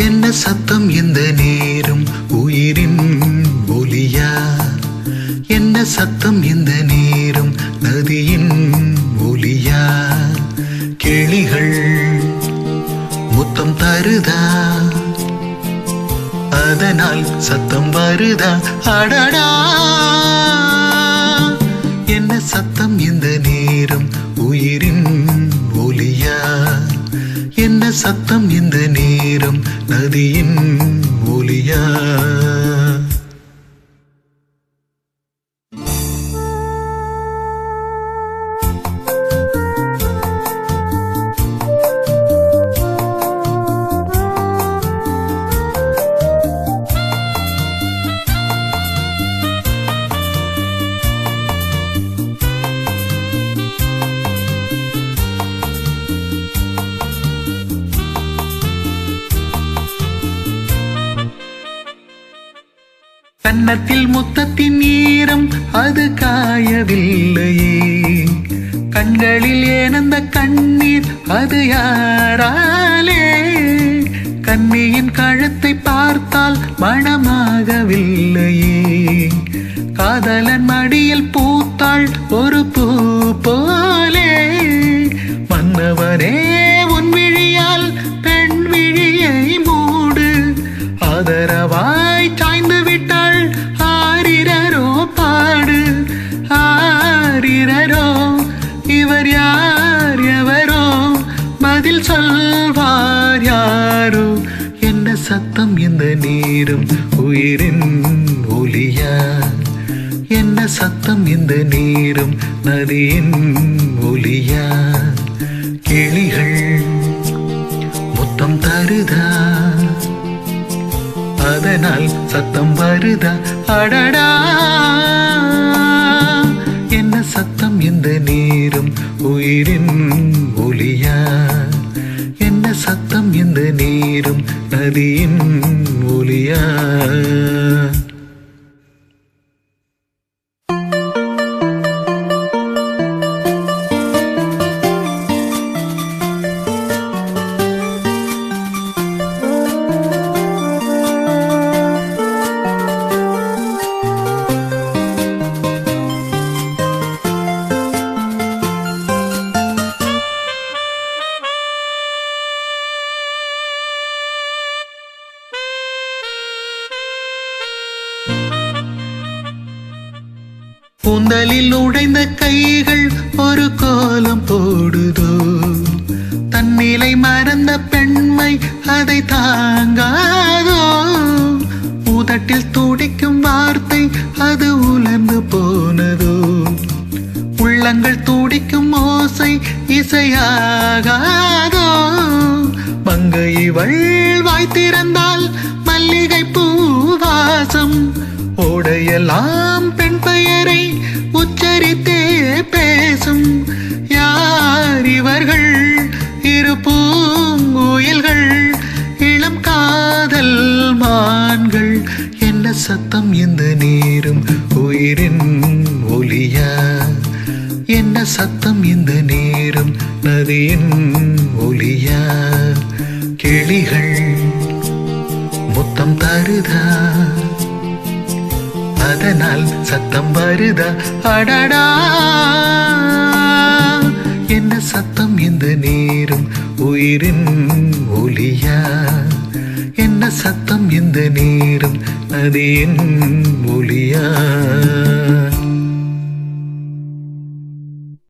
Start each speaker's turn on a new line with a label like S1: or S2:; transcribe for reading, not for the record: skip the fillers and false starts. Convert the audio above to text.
S1: என்ன சத்தம் இந்த நேரம் உயிரின் ஒலியா? என்ன சத்தம் இந்த நேரம் நதியின் ஒலியா? கிளிகள் முத்தம் தருதா, அதனால் சத்தம் வருதா? அடடா, என்ன சத்தம் இந்த நேரம் உயிரின் ஒலியா? என்ன சத்தம் இந்த நேரம் நதியின் ஒலியா? கன்னத்தில் முத்தத்தின் ஈரம் அது காயவில்லையே, கண்களில் ஏனந்த கண்ணீர் அது யாராலே? கண்ணியின் கழுத்தை பார்த்தால் மணமாகவில்லையே, காதலன் மடியில் பூத்தாள் ஒரு பூ போலே. மன்னவனே உன் விழியால் பெண் விழியை மூடு, ஆதரவாய் சாய்ந்து விட்டாள் ஆரிரரோ பாடு. ஆரிரரோ இவர் யார் எவரோ, பதில் சொல்வார் யாரோ? என்ன சத்தம் இந்த நேரம் உயிரின் ஒலியா? என்ன சத்தம் இந்த நேரம் நதியின் ஒலியா? கிளிகள் முத்தம் தருதா, அதனால் சத்தம் வருதா? அடடா, என்ன சத்தம் இந்த நேரம் உயிரின் ஒலியா? என்ன சத்தம் இந்த நேரம் நதியின் ஒலியா? கூந்தலில் உடைந்த கைகள் ஒரு கோலம் போடுதோ, தன்னிலை மறந்த பெண்மை அதை தாங்காதோ. உதட்டில் துடிக்கும் வார்த்தை அது உலர்ந்து போனதோ, உள்ளங்கள் துடிக்கும் ஓசை இசையாகாதோ. மங்கை இவள் வாய் திறந்தால் மல்லிகை பூவாசம், ஓடையெல்லாம் பெண் பெயரை உச்சரித்தே பேசும். யார் இவர்கள்? இரு பூங்குயில்கள், இளம் காதல் மான்கள். என்ன சத்தம் இந்த நேரம் உயிரின் ஒலியா? என்ன சத்தம் இந்த நேரம் நதியின் ஒலியா? கிளிகள் முத்தம் தருதா, அதனால் சத்தம் வருதா? அடடா, என்ன சத்தம் இந்த நேரம் உயிரின் ஒலியா? என்ன சத்தம் இந்த நேரம் நதியின் ஒலியா?